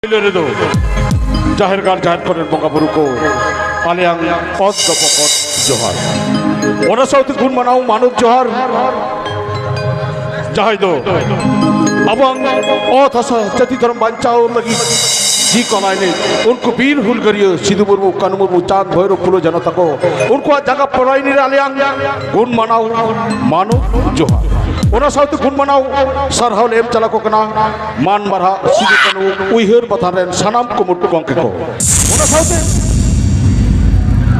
Leredo, Jahir Gar Jahir Koren Bokaburuko, Aliang Os the Pokot Johar. What a South Good Manau Manu Johar Jahido Abang Othasa Chatiram Banchao Lagi जी कमाने उनको वीर हुलगरियो सिद्धू मुर्मू कानू मुर्मू चाँद भैरव पुलो जनता को उनको जगह पढ़ाई नहीं रहा गुण मनाओ मानो जोहार उन्हें साउथ गुण मनाओ सरहाल एम चला को कना मान मरा सिद्धू कानू उइहर बतारे सनाम को मुट्टू कंके को उन्हें साउथ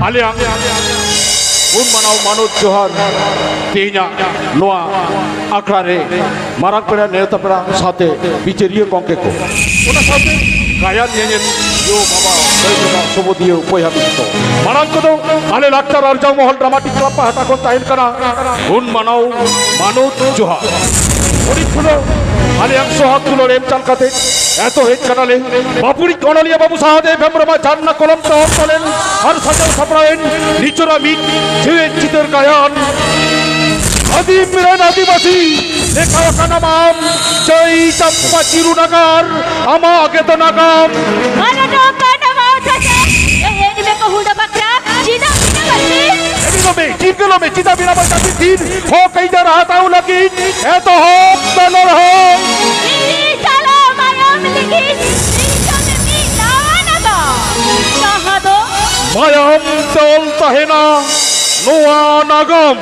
आलियांग गुण मनाओ मानो जोहार तीना नोआ आखरारे मारक पेड़ा नेता पेड़ा साथे बिचरियो कंके को उन्हें south Kaya nyanyian yo baba dari kita sebut dia upaya itu. Marang kodo ale laktar arjau mohon dramatik kelapa hata kon tahin kana gun manau manut johar. Ori pulo ale yang sohat pulo rem chal kate eto het kana le bapuri konaliya babu sahade bemrama janna kolam toh kolen har sajau saprain nichora mit jiwe chitor kayan Adi Miran Adivasi Lekha kanamam Jai Champa Chirunagar Ama Ageto Nagam Mana doka nama saja ini mereka huda bakra Cina bina basi Ini lo me Cina bina basi din Ho kahi jar raha tahu lagi Eto ho Dolor ho Ini salam mayam ligis Ini mi nawana ba Kaha do Mayam tol tahena Noa Nagam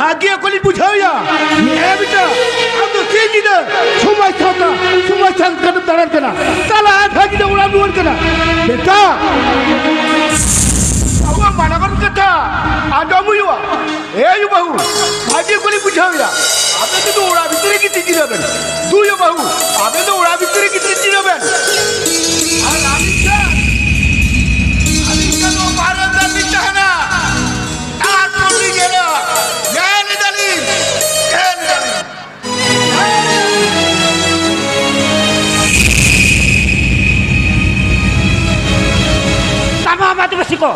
হাগিয়ে কলি বুঝাইয়া এ beta আমি তো চিনি না সময় থাকা দাঁড়ান কেনা তাহলে আজ হাগিটা ওরা নুয়ার কেনা বেটা আমার মানাগর কথা আজ আমুইয়া এই বাহু হাগিয়ে কলি বুঝাইয়া আপনি তো ওরা ভিতরে কি চিনি নেবেন দুই বাহু আপনি তো ওরা ভিতরে কি চিনি নেবেন আর আমি কেন ভারত জাতি চায় না তার প্রতি গেল तमाम आदिवासी को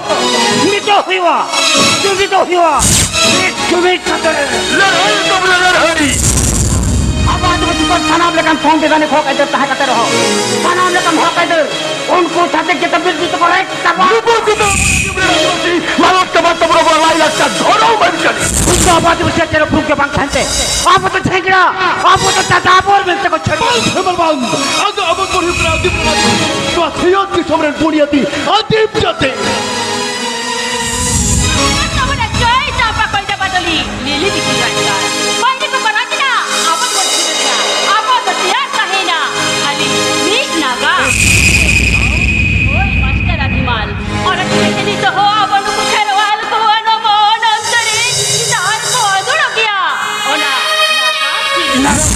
मृत्यु हुआ जीवित हुआ अब आदिवासी को सनाम लेकर फोन देने खो कहते कहते रहो सनाम लेकर हो कहते उनको छाते के तब भी तो करे तब मालूम तब तब वो लाई लगता धोरो बन चली उसको आदिवासी तेरे फूक के पंख खाते आप तो ठेकड़ा आप तो चाचा और मिलते को छोड़ बलवान आगे अब को हिप्रा तो थियोत की सोमरन पुनियती अदीप जाते Kamu nak joy siapa kau dah badali? Lili di kerja. Pagi tu berarti na, apa kau cerita? Apa setiap kahina? Ali, ni naga. Oi, master Adimal. Orang kita ni tu ho, apa nu kherwal ko, ano mo, namsari, dar ko, adur gaya. Ona, naga.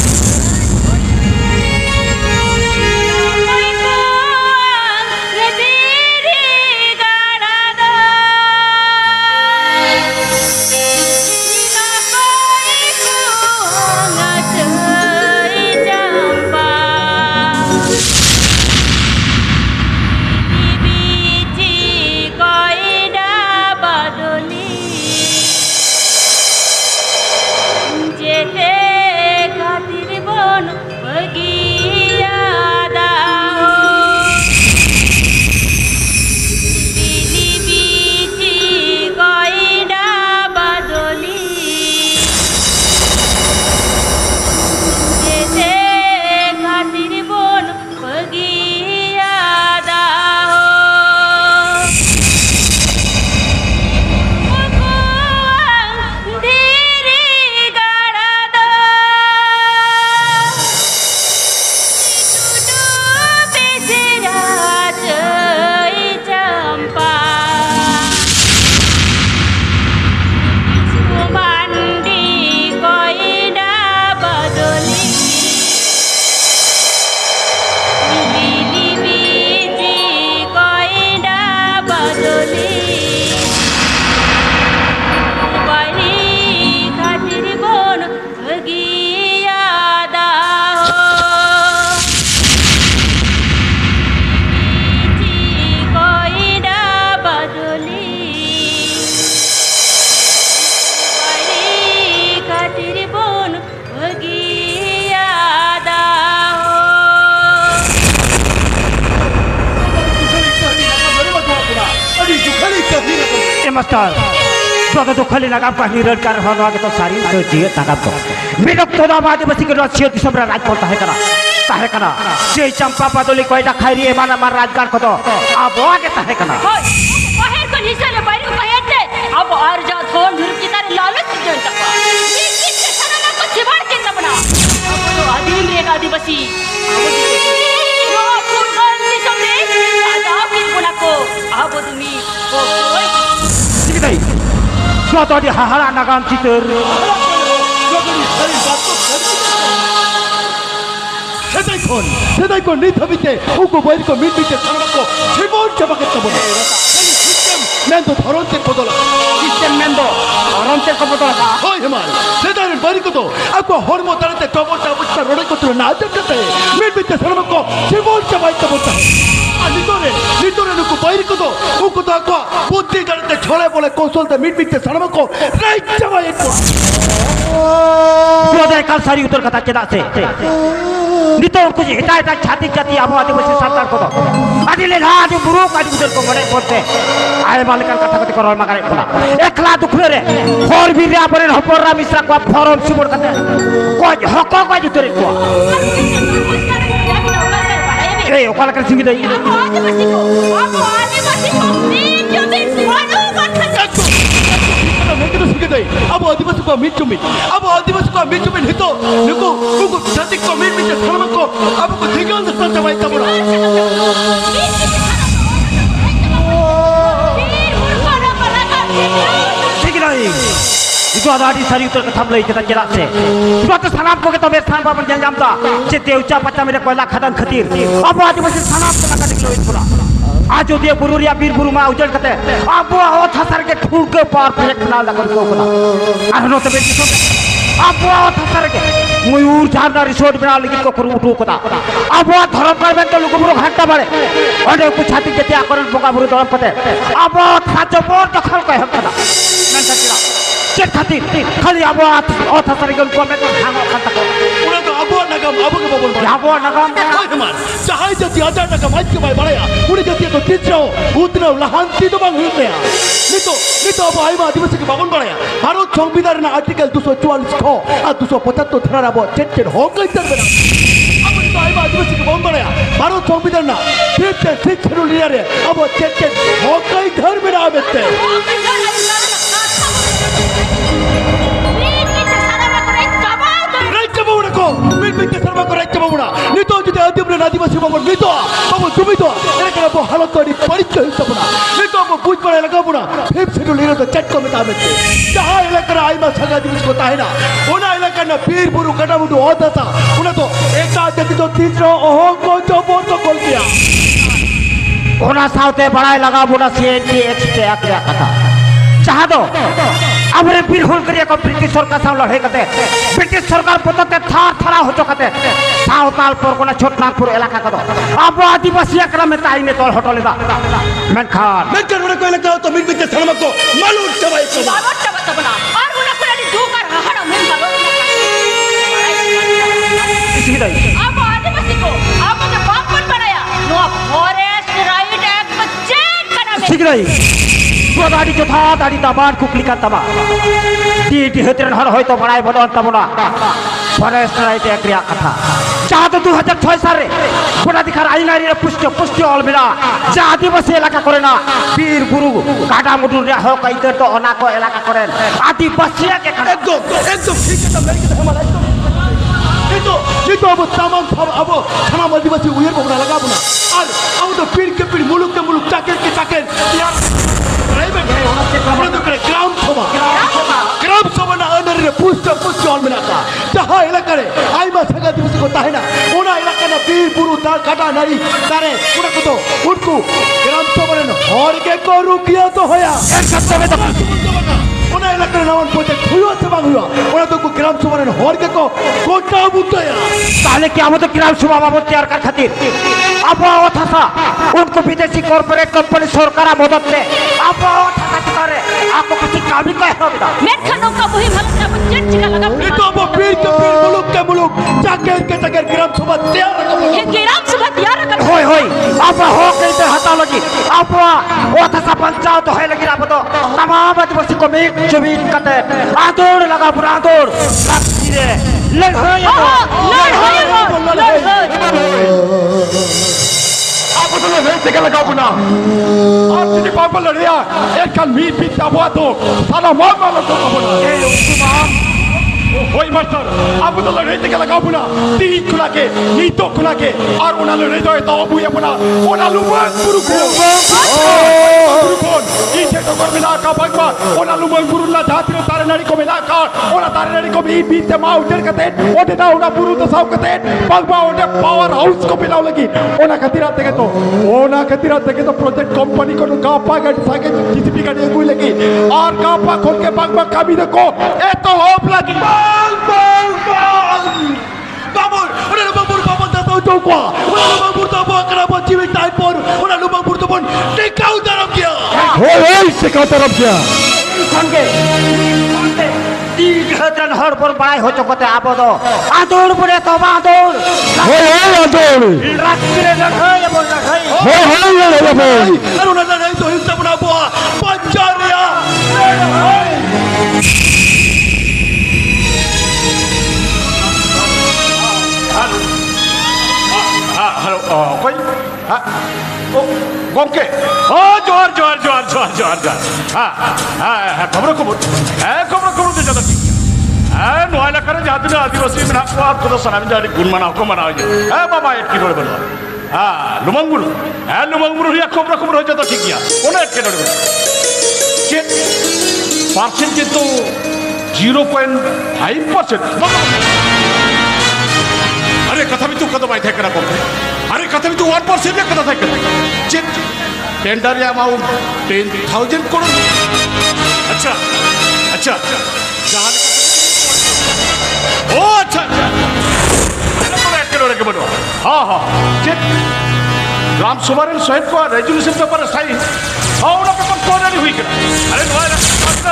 Master तो तो खाली लगा पानी rod कर होना के तो सारी तो जिए तका तो मेरे तो ना आदिवासी के राज्य दिसम राज करता है करा जे चंपा पादोली कोइटा खाइरी माना मार राजगार को तो अब आगे है करा बाहर को हिस्सा ले बाहर को बाहर दे अब और जा थोन धुर की तरह लालच जन तक ये किससे सराना को सिवाड़ के तबना अब तो आदिम रे आदिवासी वो पुरगल दिसम रे आजा फिर बोला को अब तुमी को नहीं तो di hahara nagam citur সেটাই কোন নিথবিতে উকো বৈরকো মিটবিতে সারাকো জীবন চাপাকে তবনা সিস্টেম মেন্দো ধরন্তের বদলা sistem mendo oronte ko botol ka হয় হেমার সেটাই বৈরকো তো আকো হরমো তারতে টবটা অবস্থা রড়ে কত না দেখতে মিটবিতে সারাকো জীবন চাপাই তবতা নিতরে নুকু বৈরকো তো উকো তো আকো বুদ্ধি গাড়িতে ছড়ে বলে কৌশলতে মিটবিতে সারাকো রাইট চাপাই তো broday kal sari utor kata ceda se nitor kuj hidayat chati chati abo adivasi sartar ko adile ladu buruk adi utor ko mane porte aye malikar katha kati korol magare pula ekla dukhre re hor birre apore hopor ra misra ko forum sibor kate ko hoko ko utore ko ei okala kar singi dai आदिवासी को नीच जमीन वालों का deh abu adivasi ko mit cumit abu adivasi ko mit cumit hito nuku jatik ko mit salam ko abu ko tinggal dasar cabai tabura itu ada di sari utar ketam lagi kita jelas se. Suatu sanap ko kita bes sanap apa jangan jamta. Cete ucap macam mereka kola khadan khatir. Apa aja masih sanap kita kadik loit pura. Ajo dia bururia bir buru ma ujar kate. Apa awat hasar ke thul ke par pek kenal lakan ko pura. Arno tebe itu. Apa awat hasar ke muyur jharna resort bena lagi ko kuru utu kota. Apa dharam karben to lugu buru घंटा bare. Ode ku chati jeti akaran boga buru dalam kate. Apa thajo bor dakhal ko hakada. Nan sakira. Cek hati, kali abuat, otak sarikan komen hangat kata kau. Udah tu abuat nagam abu ke babon. Abuat nagam. Hai teman, cahaya jadi ajar nagam aja ke bayi balaya. Udah jadi tu tijau, udah lahanti tu bang hutnya. Nito abu aima di masa ke babon balaya. Harus সংবিধান na artikel 244 ko, 275 ধারা abu cecen hokai terbena. Abu nito aima di masa ke babon balaya. Harus সংবিধান na 56 schedule liare abu cecen hokai terbena abette. Nito jadi adim dan adivasi babon nito babon cumi to ini kena bawa halat tu di parikah itu pun nito bawa buj pada elaga pun hip sedu lihat tu chat kami tahu mesti jahai elaga aima sahaja adivasi kota hina una elaga na bir buru kata mudu oda sa una to ekta jadi to tijro ohong ko jobor to kol kiya una saute badai laga buna CNT XT akya kata चाहतो अब रे पीर whole करिया को British सरकार साथ लड़ाई करते British सरकार पतते थार थारा हो चुकाते साउताल परगना छोटनागपुर इलाका का अब आदिवासी आक्रमण में ताई ने तोड़ हटो लेदा मैं उन्हें कोई लगता हो तो मिल बिल्कुल सलामत को मालूम चबाई को बाबा चबा बना और उन्हें कोई नहीं दो कर हड़ा में बाबा इसी तरह अब आदिवासी को अब के बाप पर बनाया नो फॉरेस्ट राइट एक्ट में चेक करना में ठीक रही तो दाढ़ी जो था दाढ़ी दाबार कुकली का तबा डी हेतरन हर होय तो बड़ाई बदन तबना फॉरेस्ट राइट एक्ट रिया कथा चाह तो 2006 साले बड़ा दिखार आई नारी रे पुष्ट ऑल मिला जा आदिवासी इलाका करे ना पीर गुरु काटा मुडुर रे हो कई तो अना को इलाका करे आदिवासी के एकदम ठीक है मेरे के हमारा itu abu tamam abu sama आदिवासी उयर को लगा बुना और abu तो पीर के मुलुक चाकर के चाकर यार प्राइवेट है होना से कमरे तो करे ग्राम सभा ना अंदर रे पुष्ट ऑल मिला का जहां इलाका रे आईमा संग आदिवासी को ताहे ना ओना इलाका ना पीर बुरु तार काटा नारी तारे उना को तो उनको ग्राम सभा ने हर के को रुकिया तो होया एक सप्ताह में तो ओना इलाका रे नावन पोते खुयो से बांग हुआ ओना तो ग्राम सभा ने हर के को कोटा बुतया ताले क्या मत ग्राम सभा बाबत तैयार कर खातिर अब था था उनको विदेशी कॉर्पोरेट कंपनी सरकार मदद ले अब था करे आपको किसी काम ही क्या होगा मैं खानों का वही भला का चेक चिका लगा itu apa pir ke muluk caker gram sobat tiar ये ग्राम सभा तैयार कर होय अब हो गई तो हटा लगी अब वो था सा पंचायत है लगी आप तो तमाम आदिवासी को मेक जमीन कटे आदोड़ लगा पूरा आदोड़ लग हो Aku tu leh segala kau puna. Aku ni bapa leh kan mi pita buat tu. Salah mama lah tu kau puna. Hoi master, aku tu leh segala kau puna. Tihi kula ke, nito kula ke, और उन्हें लड़े तो ये तो अबू ये पना, उन्हें लुबंग पुरुषों, इसे तो कर मिला का भगवा, उन्हें लुबंग पुरुषला जाति रो तारे नारी को मिला का, उन्हें तारे नारी को भी बीच से माँ उठर करते, उन्हें ना उन्हें पुरुष तो साव करते, भगवा उन्हें पावर हाउस को मिलाओ लगी, उन्हें कतिराते के तो प्रोजेक्ट कंपनी को कापा के साके किसी का नहीं कोई लगी, और कापा खोल के भगवा कभी देखो, ये तो होप लगी, babur tahu jauh udah babur tahu kenapa cilik typor udah babur tu pun dekau dalam dia hoi sekau terap dia, संगे तीन हजन हर पर बड़ाई हो चुका है आप तो आदोड़ पड़े तो आदोड़ hoi ador, रात्रि लड़ाई बोल रही hoi karena nada itu hidup pun apa pancarnya halo, koi, গমকে ও জোয়ার জোয়ার জোয়ার জোয়ার জোয়ার জোয়ার হ্যাঁ হ্যাঁ হ্যাঁ খবর খবর তো যত ঠিক হ্যাঁ নোয়া এলাকার যাদের আদিবাসী মেনা কো আর কোথাও সানামি যারি গুণ মানাও কো মানাও হ্যাঁ বাবা এটকি নড়ে বলো হ্যাঁ লুমংগুরু হিয়া খবর হয়ে যত ঠিক গিয়া কোনো এটকে নড়ে বলো পার্সেন্টেজ তো 0.5%. अरे कथा भी तू कदम आई थे करा कौन अरे कथा भी तू 1% में कथा था कर चेक टेंडर या अमाउंट 10,000 करोड़ अच्छा अच्छा जहां ओ अच्छा के बनवा हाँ हाँ चेक ग्राम सुबारन सोहेब को रेजोल्यूशन पेपर साइन हाँ उन्हें पेपर कौन नहीं हुई कर अरे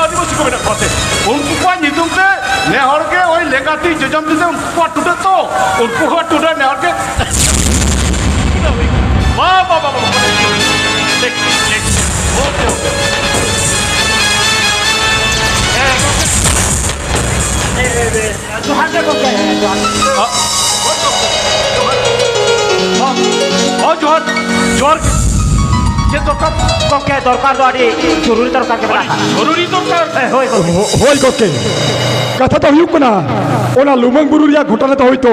आदिवासी को बेटा कहते उनको को निदुम पे नेहर के वही लेगाती जजम दिते उनको टूटे तो उनको को टूटे नेहर के वाह वाह वाह वाह देख देख ओके ओके जोहार देखो क्या है जोहार जोहार যে দরকার তোকে দরকার তো আরে জরুরি দরকার কে বলা জরুরি দরকার হই হই কোকে কথা তো হুক না ওনা লুমং বুরুরিয়া ঘটনা তো হইতো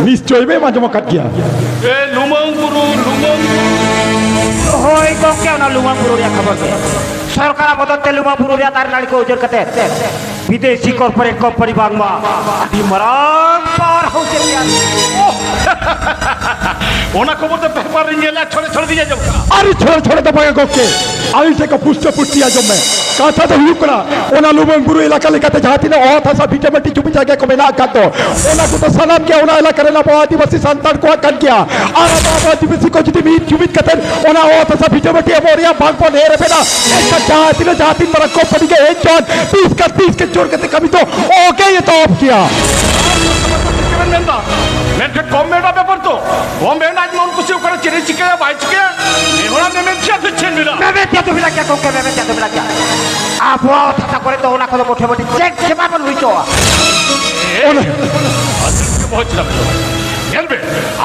নিশ্চয়ই বে মাঝে কাট গিয়া এ লুমং হই কোকে ওনা লুমং বুরুরিয়া খবর দে সরকার মদতে লুমং বুরুরিয়া তার নাড়ি को उजर कते विदेशी कॉर्पोरेट कंपनी बांगमा अभी मराम पार हो गया ओना खबर तो पेपर रिंगेला छोड़ दिया जब अरे छोड़ तो पाएगा कोके आई से का पुष्ट पुष्टिया जो मैं कथा तो हुक ना ओना लुमंग बुरु इलाका लेकाते जाती ना और था सब विटामिन चुपी जाके को मेना काटो ओना को तो सलाम किया ओना इलाका करेला आदिवासी संतान को काट किया और आदिवासी को जदी मीट चुपित कते ओना और था सब विटामिन मोरिया भाग को नेरे पेना एक जाती पर कंपनी के एक जॉन 30 के चोर करते कभी तो ओके ये तो ऑफ किया मैं कॉमेडा पेपर तो कॉमेडा आज मैं उनको से ऊपर चिरे चिके या बाइच के नेहरा में क्या तो छेन मिला मैं क्या तो मिला क्या कोके मैं क्या तो मिला क्या आप वो था करे तो ओना को मोटे मोटे चेक के बाबन हुई तो ओना बहुत चला एलबे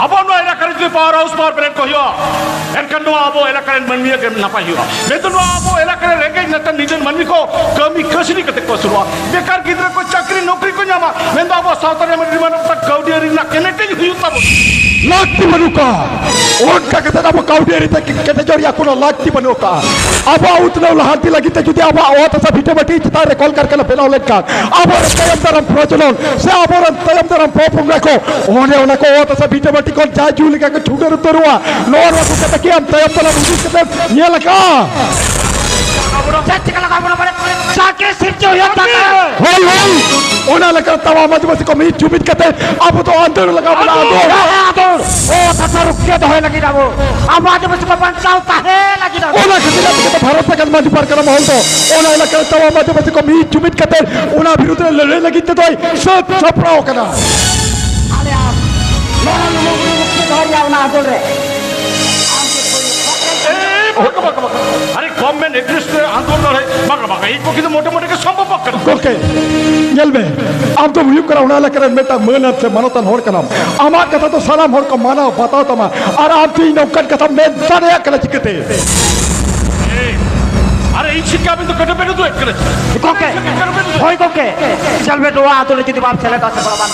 अब नो एला करे जो पावर हाउस पावर प्लांट को हियो एनकन नो आबो एला करे मनमी के ना पाहियो मैं तो नो आबो एला करे रेंगे नतन निजन मनमी को कमी कसनी कते को सुरुआ बेकार किधर को चाकरी नौकरी को जामा मैं तो आबो साउथ में रिमान तक काउडियरी ना कनेक्ट हुई तब लाखती बनुका ओन का कहते ना वो काउडियरी तक कहते जोरिया कोनो लाखती बनुका अब उतना लहाती लगी ते जुदी अब ओ त सब हिटे बटी चिता रे कॉल करके पेलाव लेका अब तयमदरम प्रचलन से अब तयमदरम पोपुम रखो ओने ओना को ओ त सब हिटे बटी को जाजू लगा के छुडर उतरवा नोर को कहते कि हम तयमदरम बुझी कहते ये लगा चच का लगा बोला बड़े साके सिर जो होता है होय ओना लगा तवा आदिवासी को मीट चुपित कहते अब तो अंदर लगा बोला ओ तसा रुक के तो है लगी ना वो अब आदिवासी को बचाओ काहे लगी ना ओना कहते तो भारत का कदम पर करम होल तो ओना लगा तवा आदिवासी को मीट चुपित कहते ओना विरुद्ध लड़े लगी तो सब छपराओ कना अरे आप लोना लोगों को घर या ना बोल रहे अरे गवर्नमेंट एग्जिस्ट आंदोलन है मगर एक को कितो मोटे के संभव कर कोके गेलबे अब तो मुयु करा ओना लगा मेटा मेहनत से मनोतन होर कना आमा कथा तो सलाम होर को माना बताओ तमा और आप तीन नौकर कथा में सारे कला चिकते अरे ई छिका बिंदु कटे पेटो तो एक करे कोके होय कोके चल बेटो आ तो जदी बाप चले का से बड़ा बात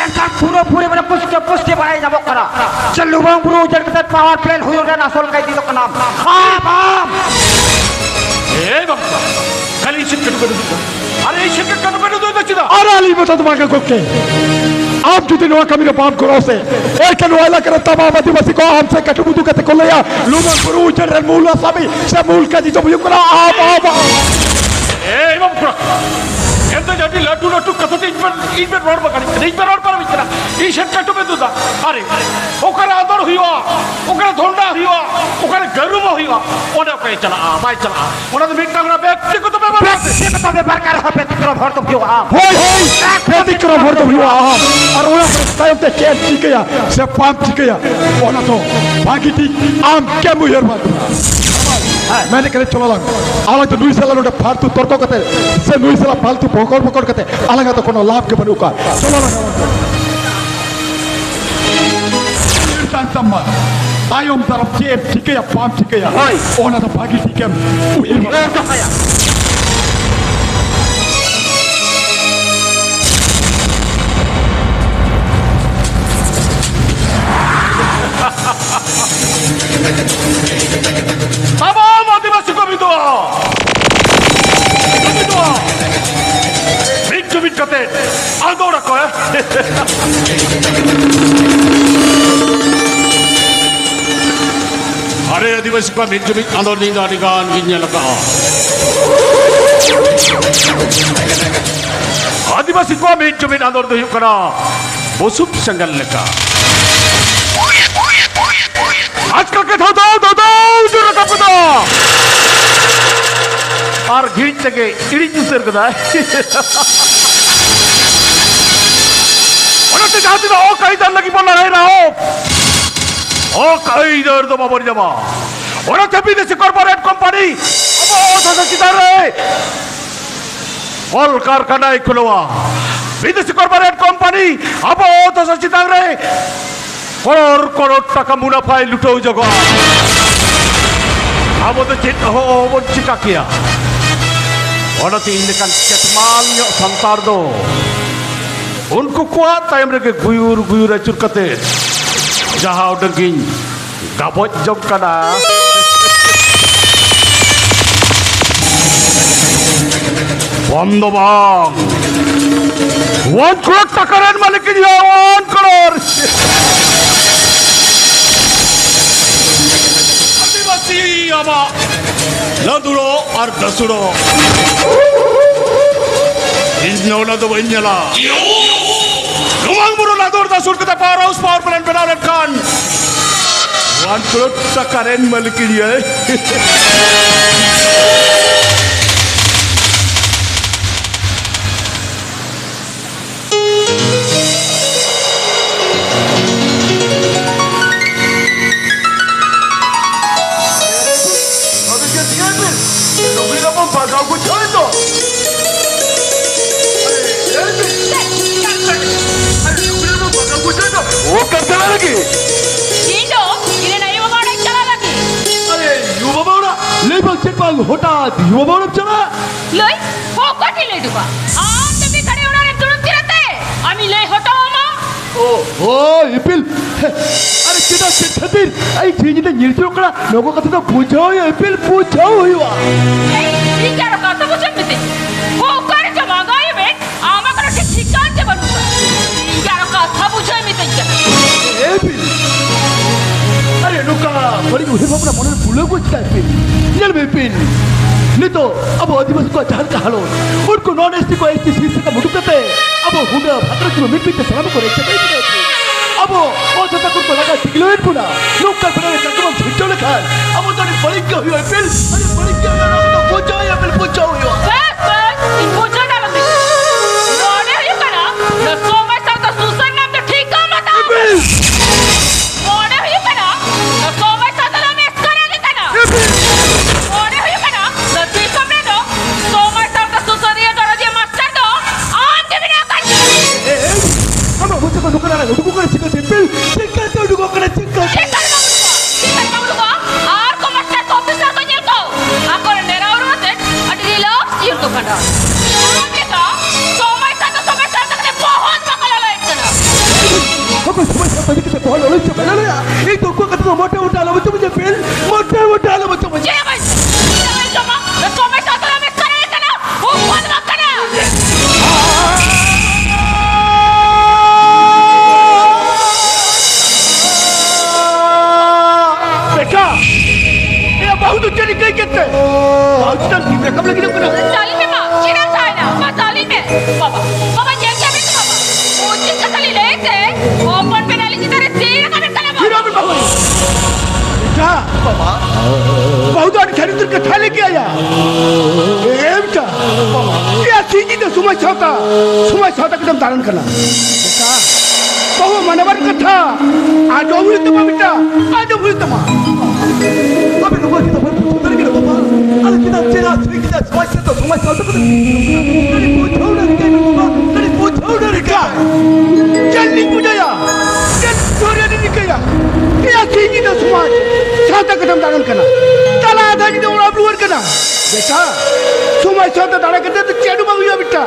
एका पूरे मेरे पुष्टे बढ़ाई जाबो करा चल लुबंग पुरो उजर के पावर प्लांट हुई ना सोल काई दी तो का नाम हां बाप ए बाबा खाली छिका कटे अरे ई छिका कटे पेटो तो दचिदा अरे अली बता तुम्हारे कोके आप जो दिन कमी रो पाप करो से एक नोला कर तमाम आदिवासी को हमसे कटबुदु कते कोलया लुबंग पुरो उजर मूल साबी से मूल का जी तो मुयु करा आप ए बाबा ಎಂತ ಜಾತಿ ಲಡ್ಡು ಕಸತೆ ಇಸ್ पे रोड पर बिचरा ई शर्ट कटो पे दुदा अरे ओकरा आदर हुआ ओकरा धोंडा हुआ ओकरा गरुम हुआ ओने पे चला बाय चला ओना तो मिटना व्यक्तिगत व्यापार कर हो पे तिकरो भर तो क्यों आ होय खेती करो भर तो हुआ और ओना टाइम ते के चिकया से पाप चिकया ओना तो बाकी ठीक आम के मुहर बात मैंने करे चलो लग आला तो दुई साल लोटे फालतू तर्क करते से दुई साल फालतू पकड़ करते अलग तो कोनो लाभ के बनुका चलो लग Ayom dalam jeb tiga ya pam tiga ya. Oi. Ona da bagi tiga. Uhir Eh, kaya. Tama Adivasi Komito. Komito. Minjumit kate. Aldora ko Are Adivasi ko minjumit andor ninga nigan ginya laka. Adivasi ko minjumit andor do yukana. Bosup sangal laka. आजकल के दो जो रखा पता और घींच के इड़ी चुसर कदा उन्होंने जाती ना ओ कहीं दर लगी बोलना रहे ना ओ कहीं दर तो बाबर जमा उन्होंने विदेशी कॉर्पोरेट कंपनी अब ओ तो सचिदार रहे ऑल कारखाना एक खुलवा विदेशी कॉर्पोरेट कंपनी अब ओ तो सचिदार रहे करोड़ करोड़ टाका मुनाफाय लुटो जगह अब तो चित हो वो चिका किया और तो इनके केतमाल यो संतार दो उनको कुआं टाइम रखे गुयूर अचुर कते जहाँ उधर गिन गाबोच जम कना बंद बांग 1 करोड़ टाका रेन मालिक दिया 1 crore Ama Laduro or Dasuro is no other Vinyala. Lumanguru Ladur Dasur the powerhouse power plant Benaran Khan. 1 crore Sakaran Malikiya. वो कब चला लगी? Indo, ini na ibu mau chala lagi. अरे युवा बावड़ा लेबर चेक पाल होता युवा बावड़ा चला Loi, pokok ni leh duga. Aam tapi kade orang yang turun tirate. Ami leh hoto ama. ओ इपिल अरे कितना चिट्ठीर आई चीज़ तो निर्चो करा लोगों का तो पूछो या इपिल पूछो हुआ Ini cara kata macam ni. Pokok ni cuma gaya bet. Ama kalau cikan je baru. Ini cara kata macam ni tu. इपिल अरे नुका बड़ी उसे अपना मन में भूलो कुछ क्या इपिल चल बे इपिल नहीं तो अब आदिवासी को चाहल का हालो उनको नॉन एसटी को एसटी सीट का मुद्दा करते अब हुडा भातर की मिट मिट सलाम को रेचे पे अब वो तो तक उनको लगा टिकलोइन पुना लोग का बना चक्कर में छिटो लिखा अब तो नहीं बड़ी क्यों हुआ इपिल अरे बड़ी क्यों हुआ तो पूछो या इपिल पूछो हुआ Bas, ini bocor dah lagi. Nona hiu kana, na somai satu susan nam tu ठीक काम आता. Nona hiu kana, na somai satu nam eskara ni kana. Nona hiu kana, na tikam ni do, somai satu susan dia dora dia master do, ante bina kan. हम मुझे को दुकान आना दुकान को चिकन इपिल चिकन तो दुकान को chicken Chikan kamu lupa, ar ko master ko officer ko nyel ko. Ako na nera orang tu, adi relax siur tu kana. Kita, somai satu kena pohon bakal lain kana. हम समझ समझ के बहुत लोग चुप है ना एक तो को कतो मोटे उठा लो मुझे फिर मोटे उठा लो मुझे Jangan, jangan cuma, somai satu nam eskara ni kana. Hukuman makana. बेटा ये बहुत चली गई कितने बहुत तक की कब लगी ना Salim memang, cina saya, mas Salim me. Baba jangan siapa itu baba. Ucap sekali lete, open penalti kita resih kami kalau फिर अभी बाबू बेटा बाबा बहुत आने खरीद के थाले क्या या ये बेटा ये सीधी तो सुमा छाता एकदम धारण करना बेटा बहु मनवर कथा आज ओवरी तुम बेटा आज ओवरी तुम अबे लोगों की तो फिर उधर की बाबा अरे कितना चेहरा कितना सुमा छाता तेरी पूछो ना क्या बाबा तेरी पूछो ना क्या चल नहीं पूछा या चल छोड़िया नहीं निकला क्या सीधी तो सुमा बेटा সময় সাথে দাঁড়া কেটে তো চেড়ু বাবুয়া বেটা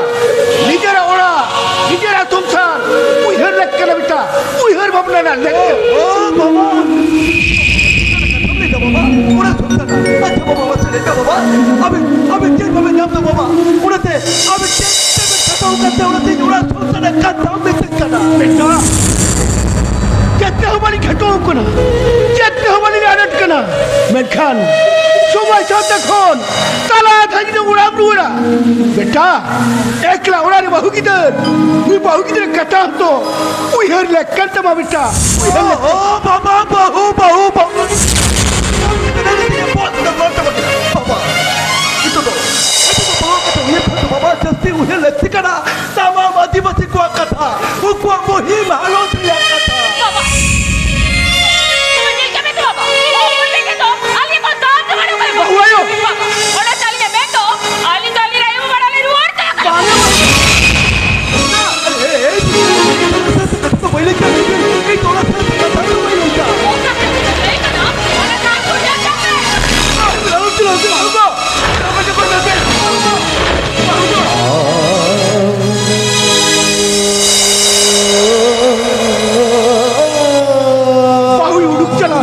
নিজেরা ওরা নিজেরা সংসার উইহের লেখকে না বেটা উইহের ভাবনা না লেখকে ও বাবা ওরা সংসার আচ্ছা বাবা ছেড়ে দাও বাবা আমি যেভাবে জানতো বাবা ওরাতে আমি ওরাতে ওরা সংসারে কাটাও দেখতে কাটা বেটা যেতে হবানি খেটোও কোনা যেতে হবানি আড়াট কোনা মেনখান সময় সাথে খন তালা থাকি উড়া উড়া বেটা একলা ওড়ারে বাহু কিদের তুই বাহু কিদের কাটা হতো উই হের লেখ কাটতে মা বেটা ও বাবা বাহু বাহু বাহু বাবা itu tuh bawa kata uya kata baba jasti uya lekti kana sama mati mati kuat kata kuat mohim halus ya kata বাবা তুমি নিয়ে যাবে তো বাবা ও বললে কে তো আলি কো দাঁত মারো করব বাবু আয়ো বাবা ওরা চালিয়ে বেটো আলি চালিয়ে রাইও বড়ালে রুয়ার তা বলে কে এই তোরা কথা বলে যা এই তো না ওরা না করে যাবে बाहु उड़ुक चला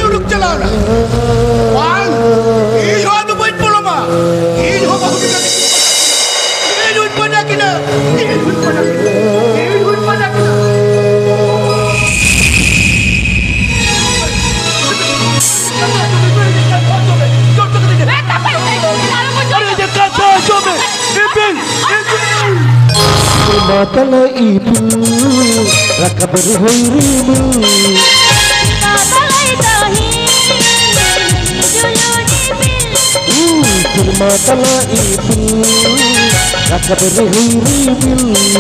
उड़ुक चला वाल ये हो तो बैठ बोलो मा ये हो बाहु की ये उठ पड़ा कि ना ये उठ पड़ा कि ना matala ibu rakabar hoirimu matala ibu rakabar hoirimu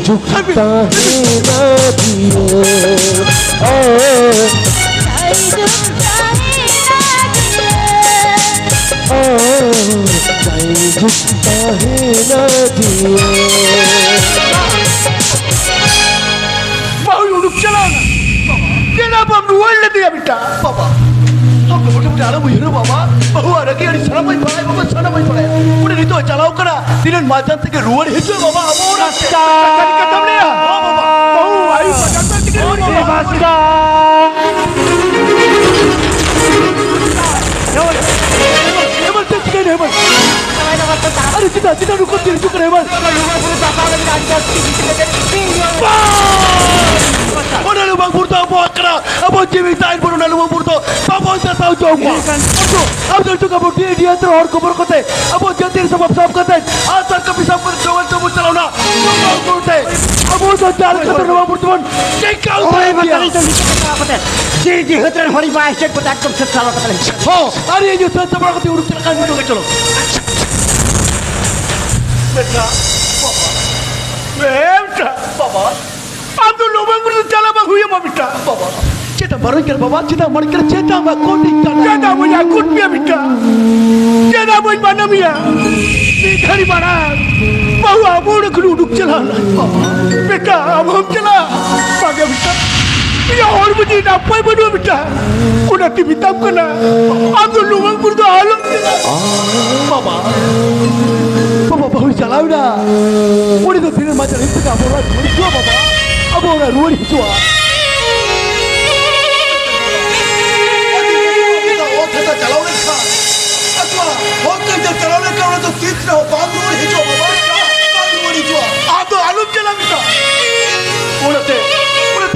झुकता है नदियों झुकता है नदियों बाहु उड़ुक चला केना बम रुवल दिया बेटा बाबा तो मोटे-मोटे आलो हिरो बाबा बहु आरगे आणि सणमय पडाय बाबा सणमय पडाय पुढे नितो चलाव करा दिलन माझ्या तके रुवल हेतो बाबा अमोरा का तमने हो बाबा बहु आयु माझ्या तके रुवल बाबा हेमल ते काय हेमल अरे चिता रुको तीर चुक रे हेमल ओना लुबang burto buat kena abang Jimmy tain pun ona lubang burto babon tak tahu jauh abang juga berdiri dia terhor kubur kote abang jantir sebab kate asal kepisah perjuangan temu celana lubang burto abang tak jalan kata lubang burto pun kekal ओए बताली जल्दी क्या पता है जी हतरन हरी bike check पता कब से चला पता नहीं हो अरे ये जो संत बड़ा कति उड़क चला kan itu चलो बेटा बाबा अब तो lubang burto चला बाबू ये बेटा बाबा Cita barangkir bawa cita marikir cita mak kodik cita punya akut dia bika cita punya mana dia di dari mana bawa abu nak duduk jalan bika abu jalan pakai bika dia orang punya apa yang berdua bika udah diminta kena aku luang berdua alam baba bawa jalan udah udah tu film macam itu kamu orang berdua baba abu orang luar itu kita jalan lekah, atau hotel jalan lekah orang tu kita bangun hijau bawa, bangun hijau. Ada alum jalan kita. Orang tu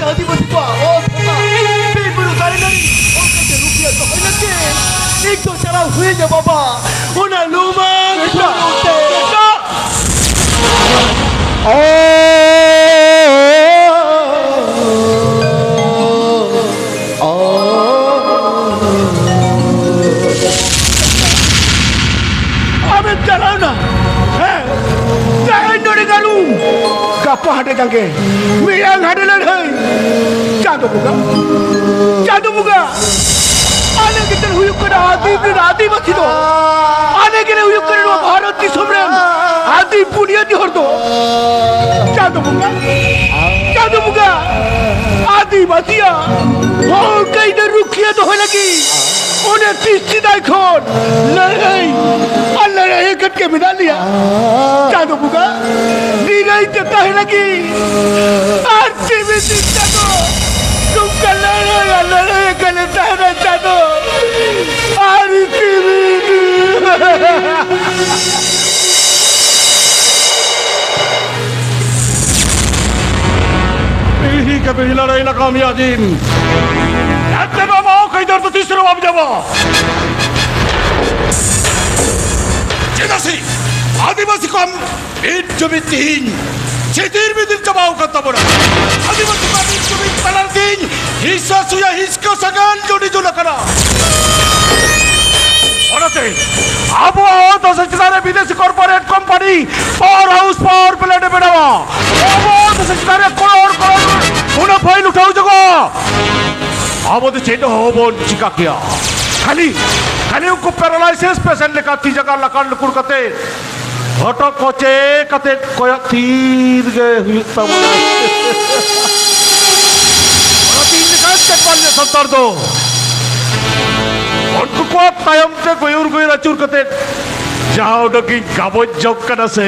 hati masih kuat. Oh, pilih baru kali ni. Orang tu rupiah tu hari ni. Ikut jalan hujan je bapa. Orang lumang kita. Apa ada jangke? Miang ada lagi. Jatuh buka. आने के दिन हुई कर आदि बची दो आने के लिए हुई कर भारत की सुमरन आदि पुनिया दी हर दो क्या दूंगा आदि बचिया हो कई इधर रुकिया तो हो लगी उन्हें तीसरी दाखोन लड़ाई करके बिना लिया क्या दूंगा लड़ाई देता है लगी आरती में दिखता तो तुम कर लड़ाई कर लेता है रहता तो आरती में पीढ़ी के पीढ़ी लड़ाई नाकामयाबी ऐसे बाबा कई दर तो तीसरे बाब जावा जेदासी आदिवासी को हम एक जमीन चेतीर भी दिल जमाओ का तबरा आदिवासी को एक जमीन पलर दिन हिस्सा सुया हिस्सा सगान जोड़ी जो लकड़ा औरते अब वो तो सच्चारे विदेशी corporate company power house power plant बनावा वो तो सच्चारे करोड़ उन्हें फाइल उठाओ जगो अब तो चेतो हो वो चिका किया खाली उनको पैरालाइसिस पेशेंट लेकर ती जगह लकान लकुर कते हटो कोचे कते कोया तीर गए हुई तब तीर निकाल के कॉलेज संतर दो उनको को टाइम से कोई रचूर कते जाओ डकी गाबो जोक करना से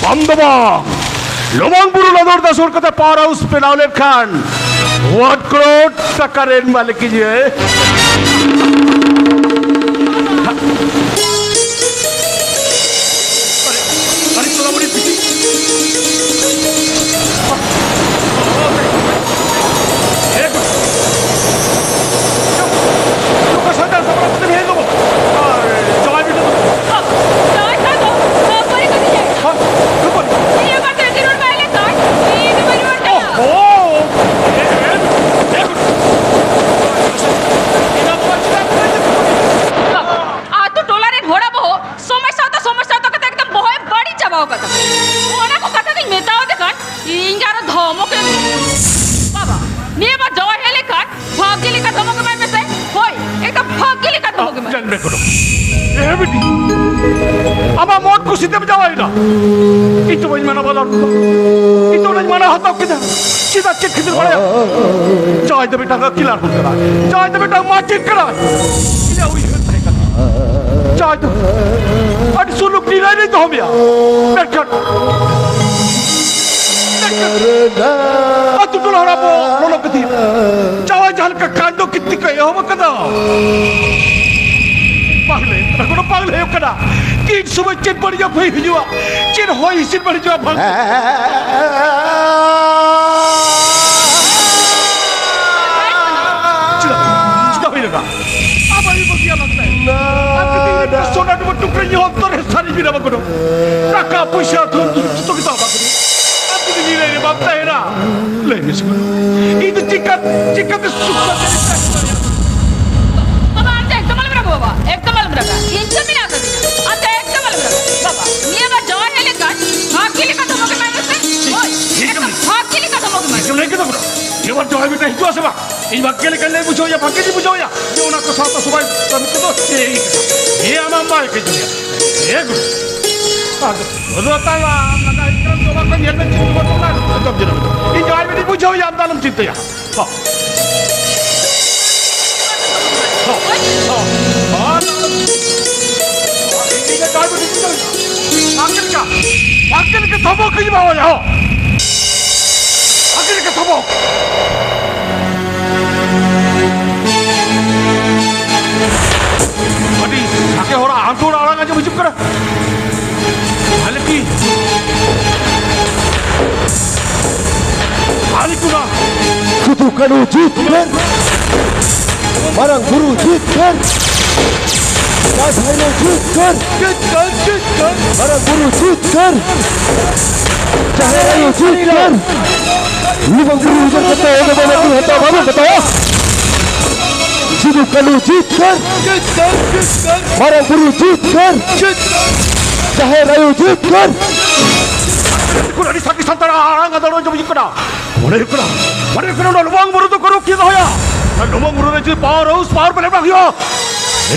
बंदबा लोमांग बुरु लदोर दसोर कते पावर हाउस पे नावले खान 1 करोड़ टका रेन मालिक कीजिए अरे चला बड़ी पीछे ama mod ku sita bajawai na itu baj mana balar itu naj mana hatap kita sita cek khidir baya jai de beta ka kilar hun kara jai de beta ma cek kara ila hui jai de ad suluk nilai nahi to hum ya berkat atu dulu harap lolo ketir jawai jahal ka kando kitti ka yo makada पागले रखो पागले हो करा कि सुबह चिन पड़ जा भाई हुआ चिन हो ही चिन पड़ जा भाग चिता हुई लगा अब अभी वो क्या लगता है आपके दिन सोना टुकड़े टुकड़े ये होते हैं सारी बिना बकरो रखा पैसा तो कितना बकरी आपके दिन ये बात है ना ले मिसको ये तो चिकन सुखा बाबा एकदम अलग रखा इंच भी ना कर अंत एकदम अलग रखा बाबा ये बात जो है लेकर भाग के लिए खत्म हो गया मैं से ओए एकदम भाग के लिए खत्म हो गया एकदम नहीं खत्म ये बात जो है बेटा हिजो से बा इन भाग के लिए कल नहीं पूछो या भाग के नहीं पूछो या ये उना को साथ सुबह तब तो ये आमाम बाय के जो ये गुरु बोलता है लगा इकराम जो बात नहीं है तो बोलता है तब जरा इन जो है नहीं पूछो या अंदालम चित्ते या आखिर के थमो कहीं बाबा जाओ आखिर के थमो अभी आके हो रहा हम थोड़ा आड़ा का जो मुझे कर हालांकि हालिकुना कुतु कनु जीत कर marang guru जीत कर Kasihnya जीत कर marang guru जीत कर Cahaya जीत कर Lubang guru ujar kata yang mana tu hata baru बताया Kutu kanu जीत कर marang guru जीत कर Cahaya जीत कर Kurang disakit santara orang ada orang jauh jauh kena. Mana kena? Mana kena? Lubang baru tu kau kira hoya. Lumang buru na power pala bagyo.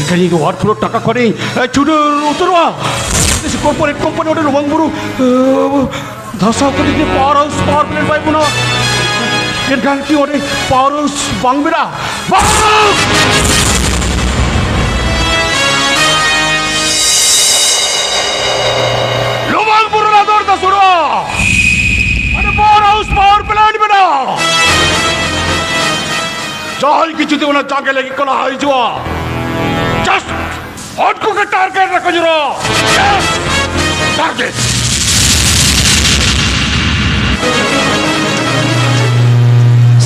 Kali ko wat kilo taka kani chudu uturwa. Si corporate company ode lumang buru dhasa kali ni power pala bai puno. Kali ki ode power bang bira. Lumang buru na dor da suro. Ade power plant bina. Jahal কিছু দেব না জাগে লাগি কোলা হই যাওয়া just hot করে target রাখো জরা target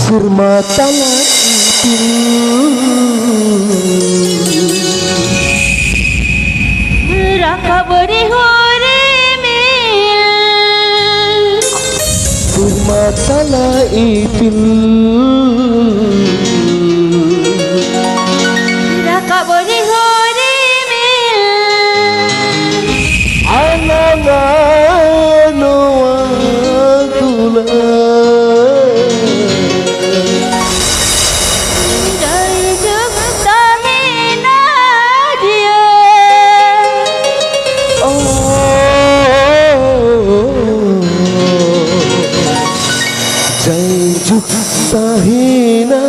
Surma tala rakabari hore mil Surma tala ipil rakabari hore mil Alangano agula jai jugta hina dia Jai jukta hina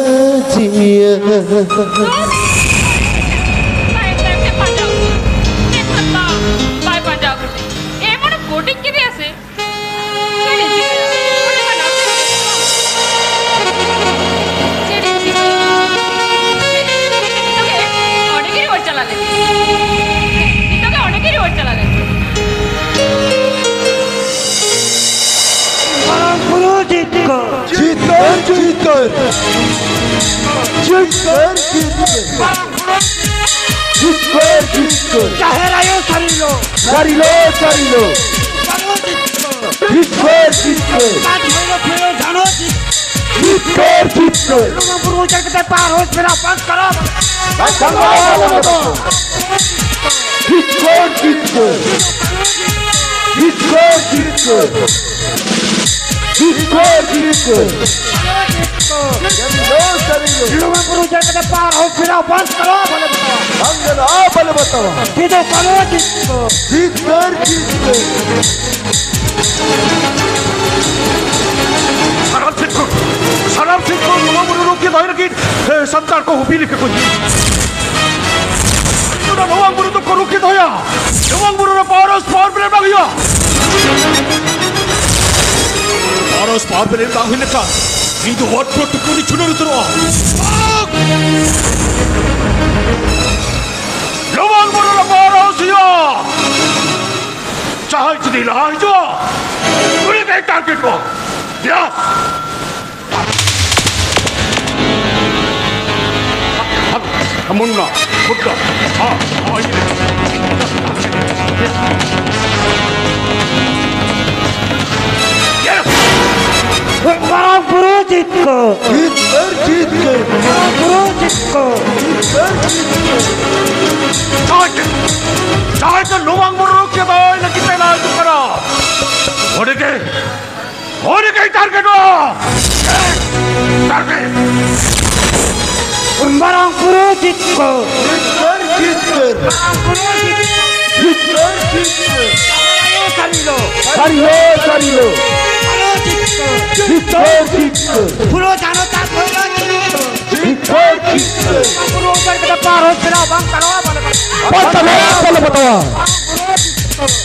jiya Jitkar jitkar Jitkar jitkar Jitkar jitkar चाहे रायो सरिलो Sarilo sarilo Jitkar jitkar काट मेरो फेरो जानो Jitkar jitkar लोगों को उचल के पार हो मेरा बंद करो Jitkar jitkar Jitkar jitkar Jitkar jitkar Sarilo sarilo लोगों को उचल के पार हो मेरा बंद करो बोले बताओ Angana bale batawa सीधे करो जिसको Jitkar jitkar सलाम सिंह को lumang buru रोक के दायरे की संतान को हुबी लिखे कोई तो lumang buru तो को रोक के दाया lumang buru ना power plant bagyo power plant bang hilka Hindu hot pot kuni chuno uturwa lumang buru na power siya चाहे चुनी लाई जो पूरी कहीं टारगेट को यस हम मुन्ना मुद्दा हाँ हाँ ये बड़ा गुरु जिसको Jitkar jitkar गुरु जिसको चाहे तो lumang buru के दो लगी तेरा जो करा होने के टारगेट हो टारगेट बड़ा गुरु जिसको Jitkar jitkar Jitkar jitkar सरिलो Sarilo sarilo Jitkar jitkar फुलो जानो ता फुलो जिसको Jitkar jitkar गुरु उचल के पार हो मेरा बंद करो बोले Batawa bale batawa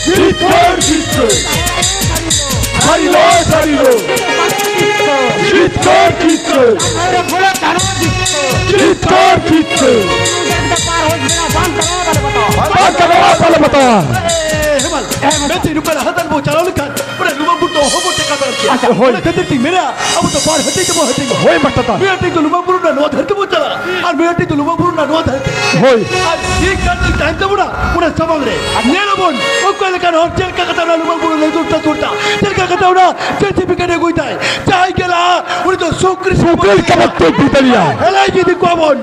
Jitkar jitkar Sarilo sarilo Jitkar jitkar फुलो जानो जिसको Jitkar jitkar पार हो मेरा बंद करो बोले बताओ Batawa bale batawa Hemal, मैं तेरे ऊपर हाथन वो चलाने का, पर लुमा बुट तो हो बुट का कर किया। अच्छा, होय। मैं कहते थी मेरा, अब तो बाहर हटे के वो हटेगा। होय बटता मैं हटे तो लुमा बुट ना नौ धर के वो चला, और मैं हटे तो लुमा बुट ना नौ धर के। होय और एक करने टाइम तो बुरा, उन्हें समझ ले। नेला बोल, वो कोई लेकर और चल का कतार ना लुमा बुट ले दूरता दूरता, चल का कतार ना जैसे भी करने कोई था, चाहे के ला, उन्हें तो सुक्रिस Sukil kabatte pitaliya हेलाई जी दिखवा बोल,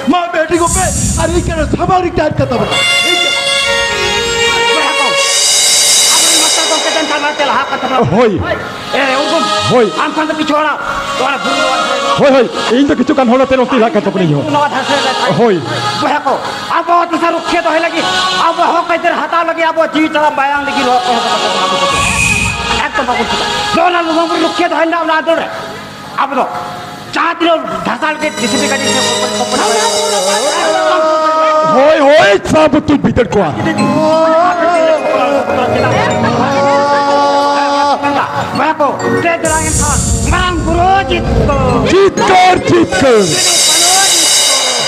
माँ बेटी को पे, अरे क्या समारी टाइम का तब Apa yang masalah kau kedan sama telah hak kata Hoy hukum Hoi. Am kan tapi chora. Chora buru. Hoi hoi, ini kita kan hola terus tidak kata pun ini. No dhase. Hoi. Bahako. Abo to saru khe to lagi. Abo ho kaider hata lagi abo ji tara bayang lagi ro. Ekto bagus. Dona lu mau lu khe to handa na dore. Abo to. Chaatiro dhasal ke disipi ka dise kopana. Hoi hoi, sabut tu bitar kuah. Bahako. Te derangin thon. Mang buru jitko. Jitkar jitkar.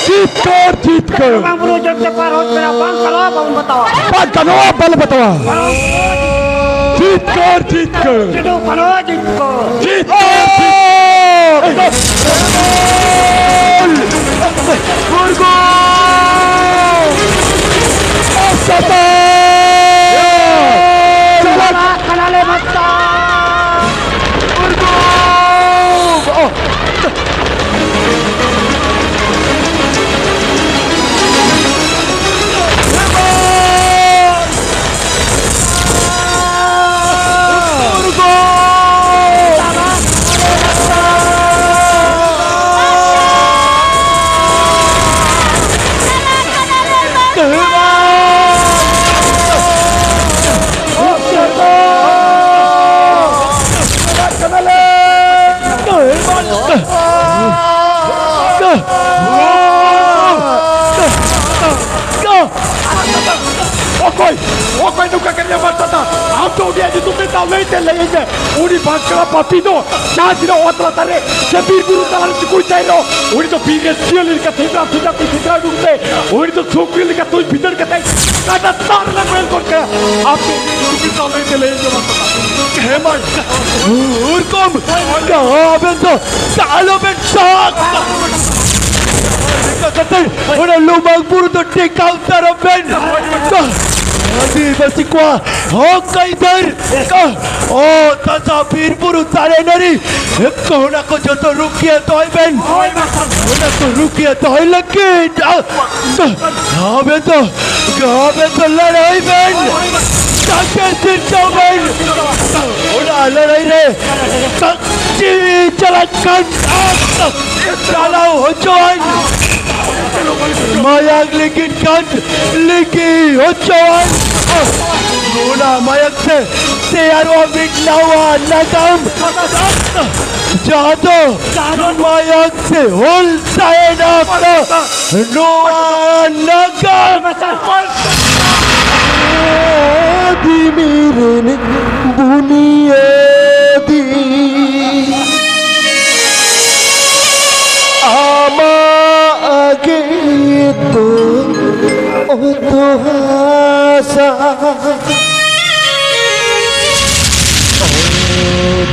Jitkar jitkar. Mang buru jitko par ho mera bang kalo bang batawa. Bang kano bal batawa. Jitkar jitkar. Jidu kalo jitko. Jitkar jitkar. Burgo. Asata. Kanale matta. Okoy nunca queria batata. Auto dia de tu tentar leite leite. Uri bankara papino. Chadira outra tare. Sabir guru talar chukui tairo. Uri to biggest seal ka thibra thibra thibra dukte. Uri to chokri ka tu bidar ka tai. Kada tar na mel kor ka. Aapke tu tentar leite leite batata. Heman. Urkom. Ka bento. Kalo bento. Ora lumang puro to take out taro ben. Adi bersikwa. Oh kaidar. Oh tata pir puro tare nari. Kohona ko joto rukia toy ben. Kohona ko rukia toy lagi. Gabento ladai ben. Takkan cinta ben. Ora ladai re. Takji jalankan. Kalau hujan. Mayak likin kan, liki hujan. Guna mayak se arwah biglawa nagam. Jatuh mayak se hul saya nak Noah nagam. Di mirene buniyadi. Ama gitu Tuhansa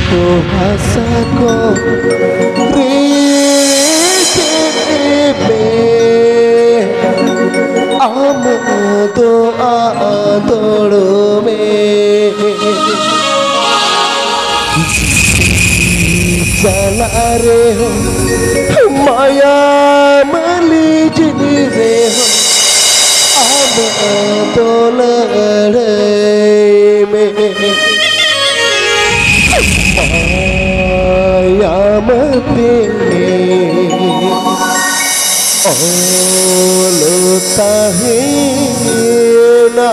Tuhansa ko Rizkibe Amado adorme Salare Maya malijire Amado lare me Maya mate Olutahina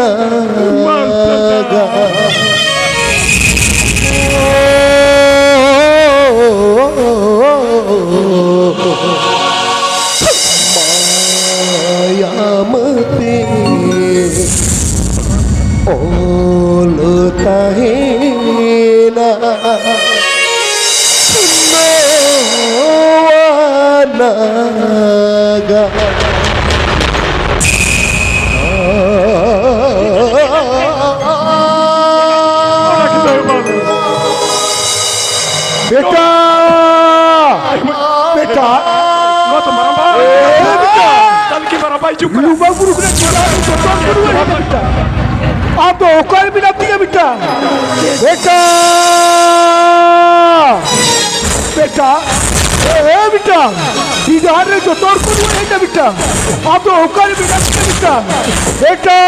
Noanaga Mayamati Olutahina Noanaga Beta, beta, Nggak tuh marah-marah. beta, Kali kita marah-marah juga. lupa guru kena beta. Apa kau ini nak tiga beta? Beta, beta, beta, di tidak ada jotor kudu eta bita. Atau ukar bita bita. Eta.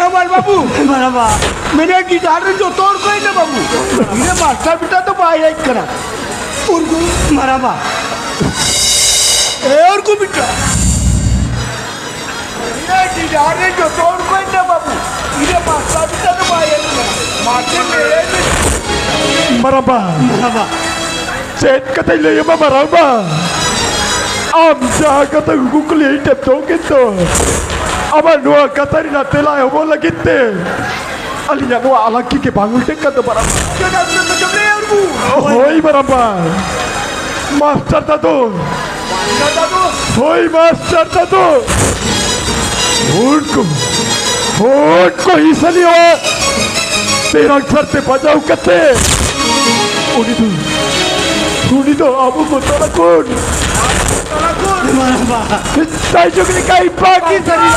हमारे बाबू Maraba. मेरे guitar जो तोड़ कोई ना बाबू ये master बेटा तो भाई एक करा और को Maraba. और को बेटा ये गिटार जो तोड़ कोई ना बाबू ये मास्टर बेटा तो भाई एक करा मास्टर मेरे मरबा Maraba. सेट कतई ले ये मरबा am jaga Google itu gitu. Aba nuah kata ni nak telah yang boleh gitu. Alinya nuah alaki ke bangun dekat tu barang. Jangan macam ni aku. Hoi berapa? Master tado. Hoi master tado. Unko isali wa. Terang sarte bajau kate. Uni tu abu ko talakun. Maraba. Saya juga ni kai pagi tadi.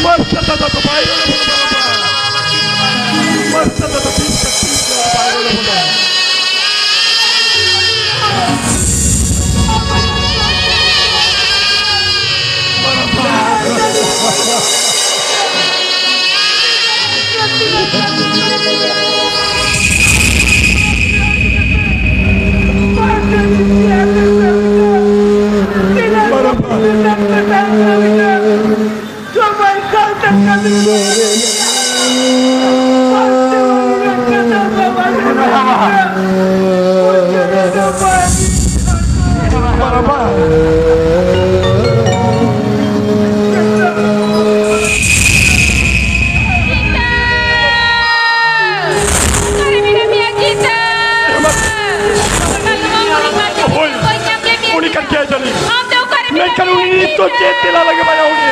Masa tata baik. Masa tata baik. तो चेतिला लगे माया उन्हें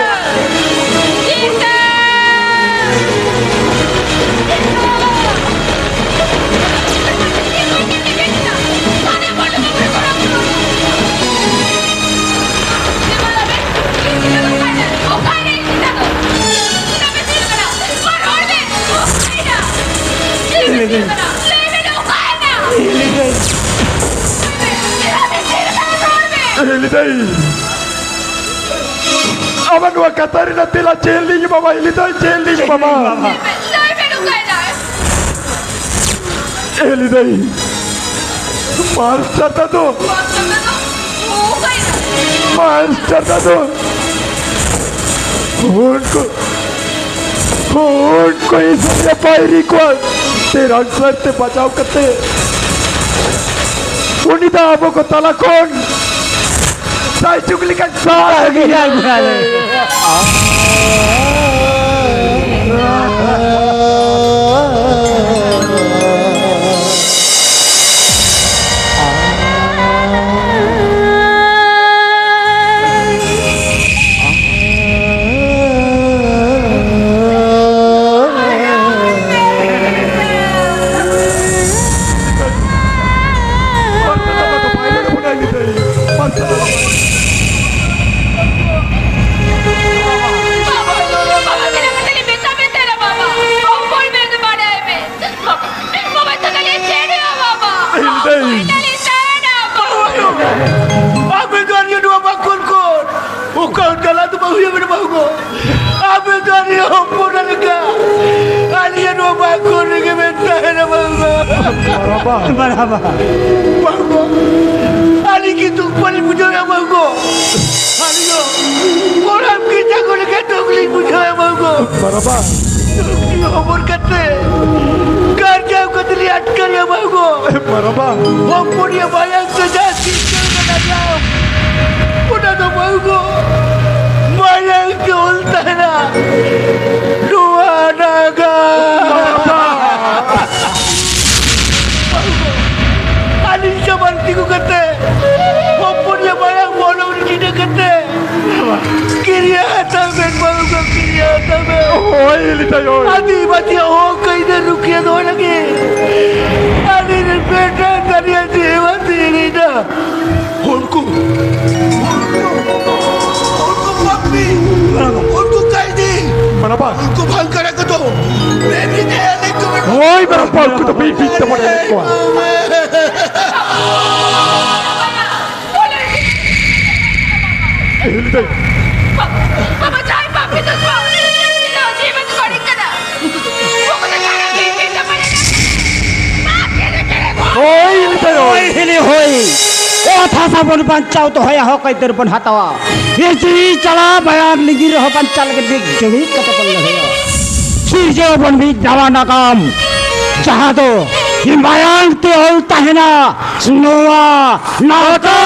Aman dua kata ni nanti lah jelly mama ini tu jelly mama. Jelly dah. Master tu. Master tu. Unko इसने पायरी को तेरा uncle ते बचाव करते. उन्हीं आपको को तलाकोन. Saya cukulikan salah lagi. Maraba. Bago. Ali gitu paling punya yang bago. Ali yo. Orang kita ko lekat paling punya yang bago. Maraba. Yo umur kate. Kerja ko terlihat kerja bago. Maraba. Umur dia bayang saja sikit kena. Udah tu bago. Bayang ke ultana. Dua naga. हिलता हो आदिवासी हो कहीं ना रुकिए दो लगे आदि ने बेटा करिए जीवन दीनी ना उनको पप्पी उनको कहीं दी Kenapa? उनको भंग करे को दो मैं भी नहीं लेको Oi, berapa aku tu bibit tu pada aku. Hilta. Papa jangan papi tu semua. Kita जीवन छोड़ी करा. वो तो जाना नहीं kita mana. मार के तेरे को. Oi, hilta yo. Hoy hili hoy. O thasa bon pancau to hoya ho kai ter bon hatawa. Ye ji chala bayan ligir ho pancal ke big jewi kata pon hoya. Sirje bon bi dawa nakam. Jaha to himbayan te hol tahena. Noa naka.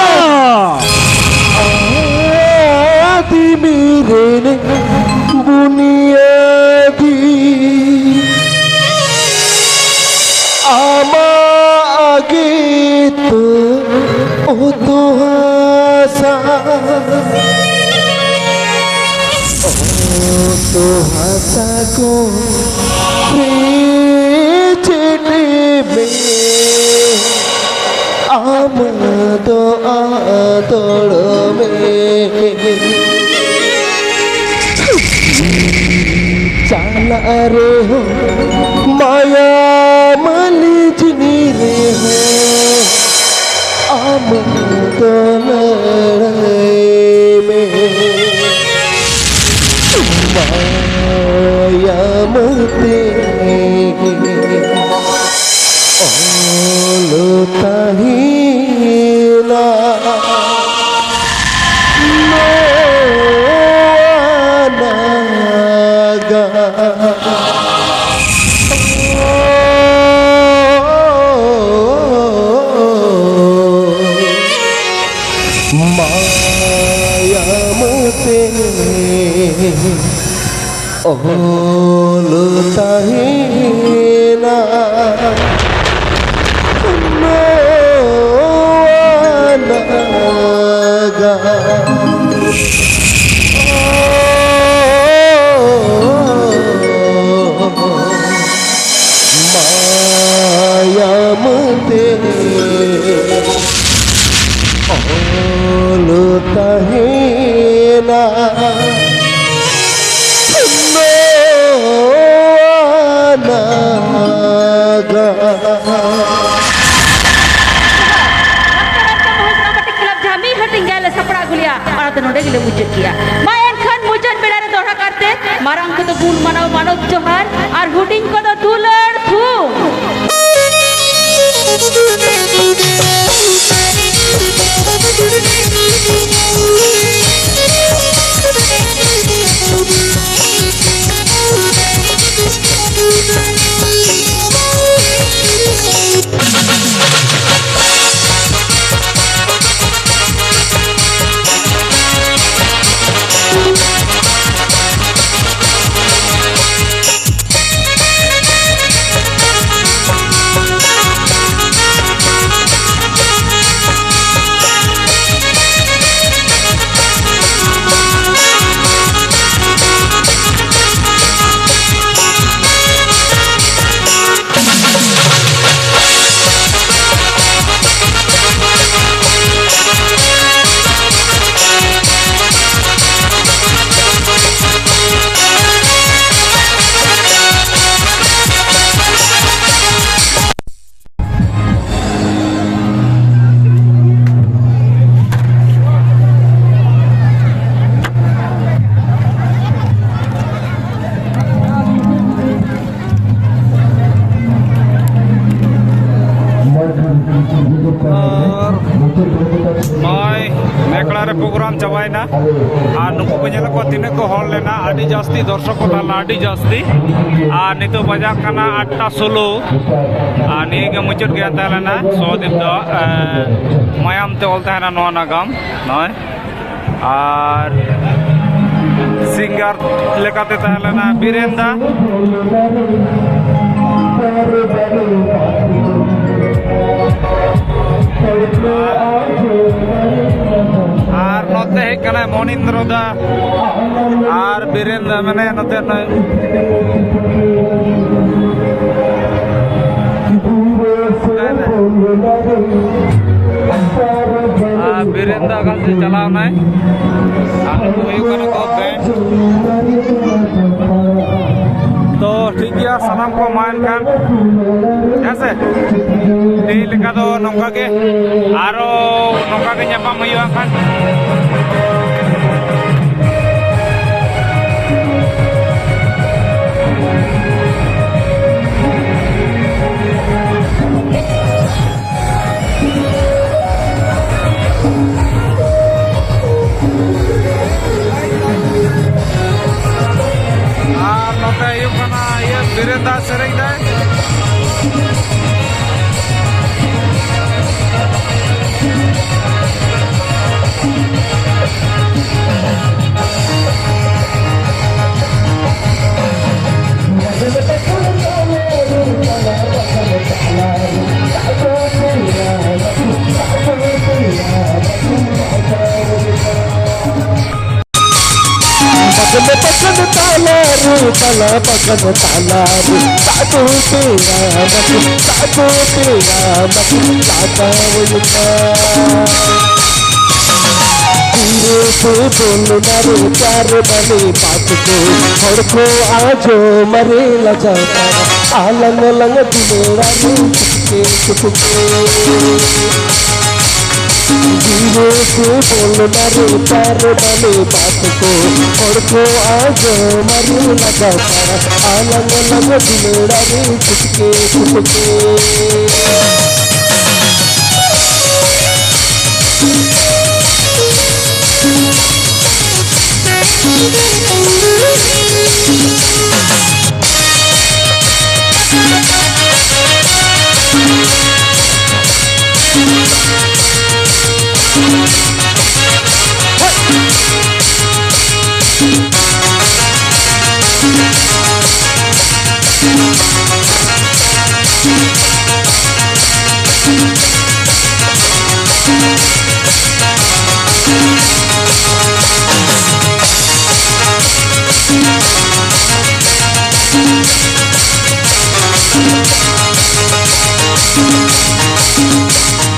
आदि मेरे ने बुनियादी आमा आगे तो ओ तो हसा ओ तो हसा को चेटे में आमदो आदोड़ में चाला रे हो माया मलिजनी रे हो आमदो में माया मते tahila naga maya mute olu tahila Maya mute olu tahina naga tinggal sapra gulia ada node gile mujud kia mayan khan mujud bedare doha karte marang ko to gun manau manov johar ar huding ko to dular thu program चबायना और नुकु को nail को तीन को हल लेना आदि जास्ती दर्शक को ताला आदि जास्ती और नितो बजा खाना 8:16 और निये के मुचुट गया तालाना सोदीप दो मायाम ते ओलता है ना नवा नागाम नय और सिंगर लेकाते तालाना बीरेंदा और नोते ᱱᱚᱛᱮ ᱦᱮᱡ ᱠᱟᱱᱟᱭ ᱢᱚᱱᱤᱱᱫᱨᱚ ᱫᱟ ᱟᱨ ᱵᱤᱨᱮᱱ ᱫᱟ ᱢᱟᱱᱮ ᱱᱚᱛᱮ ᱱᱚᱭ ᱵᱤᱨᱮᱱ ᱫᱟ ᱟᱜᱟᱢ ᱥᱮ ᱪᱟᱞᱟᱣ ᱱᱟᱭ ᱟᱨ ᱱᱩᱠᱩ ᱦᱩᱭᱩᱜ ᱠᱟᱱᱟ ᱠᱚ ᱵᱮন্ড तो ठीक गया सामान को मान खान ऐसे ᱛᱮᱦᱮᱧ ᱞᱮᱠᱟ ᱫᱚ ᱱᱚᱝᱠᱟ ᱜᱮ ᱟᱨᱚ ᱱᱚᱝᱠᱟ ᱜᱮ ᱧᱟᱯᱟᱢ ᱦᱩᱭᱩᱜᱼᱟ ᱠᱷᱟᱱ ᱟᱨ ᱱᱚᱛᱮ ᱦᱩᱭᱩᱜ ᱠᱟᱱᱟ ᱤᱭᱟᱹ ᱵᱤᱨᱮᱱ ᱫᱟ ᱥᱮᱨᱮᱧ ᱫᱟᱭ पकन ताला रे तला पकन ताला रे साधु तेरा लाता वयुका धीरे से बोलना रे प्यार बने बात को हर को आजो मरे लजाता आलंग लंग दिलेरा रे चुपके धीरे से बोलना रे प्यार बने बात को और को आज मरे लगा तारा आलंग लंग दिलेरा रे चुपके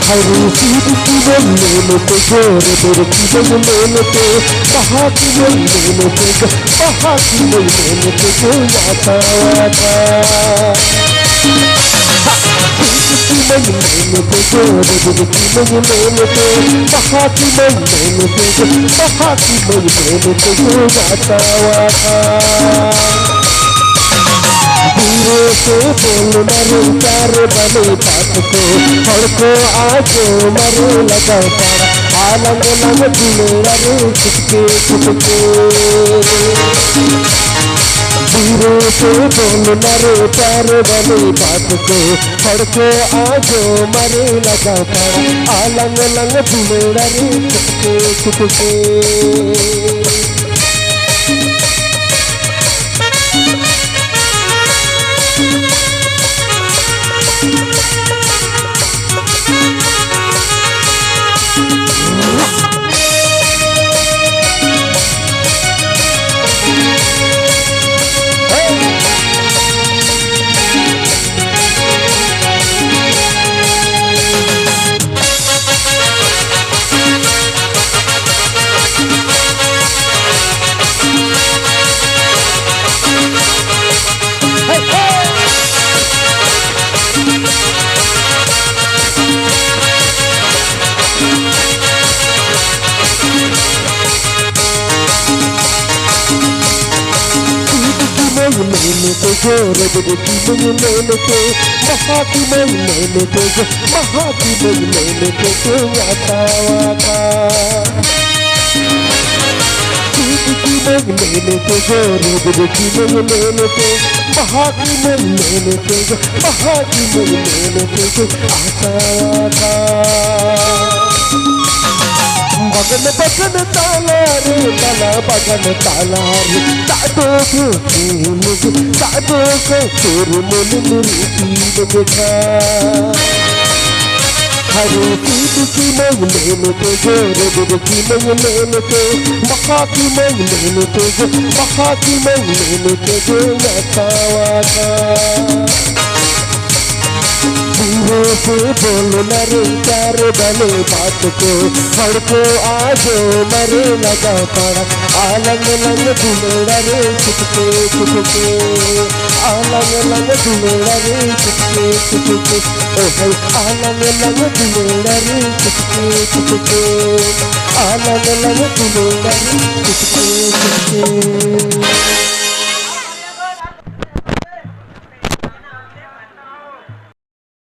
हरी सीध की बोलने पे जोर मेरे की बोलने पे बहा की बोलने पे बहा की बोलने पे जो आता की बोलने पे जोर मेरे की बोलने पे बहा की बोलने पे बहा की बोलने पे जो आता धीरे से बोलना रे प्यार बने बात को हर को आज मरे लगा तारा आलंग लंग दिलेरा रे चुपके धीरे से बोलना रे प्यार बने बात को हर को आज मरे लगा तारा आलंग लंग दिलेरा रे चुपके जोर मेरे की बोलने पे बहा की बोलने पे बहा की बोलने पे जो आता की बोलने पे जोर मेरे की बोलने पे बहा की बोलने पे बहा की बोलने पे जो आता बगन बगन ताला रे तला बगन ताला रे साधो को तेरे मन में देखा हरे सीध की मंगले में तो जो रबड़ की मंगले में तो मखा की मंगले में तो जो मखा की मंगले में तो जो नचावा था धीरे से बोलो न रे प्यार वाले बात को हड़को आज मरे लगा पड़ा आलंग लंग दुलेड़ा रे चुपके चुपके आलंग लंग दुलेड़ा रे चुपके चुपके ओ भाई आलंग लंग दुलेड़ा रे चुपके चुपके आलंग लंग दुलेड़ा रे चुपके चुपके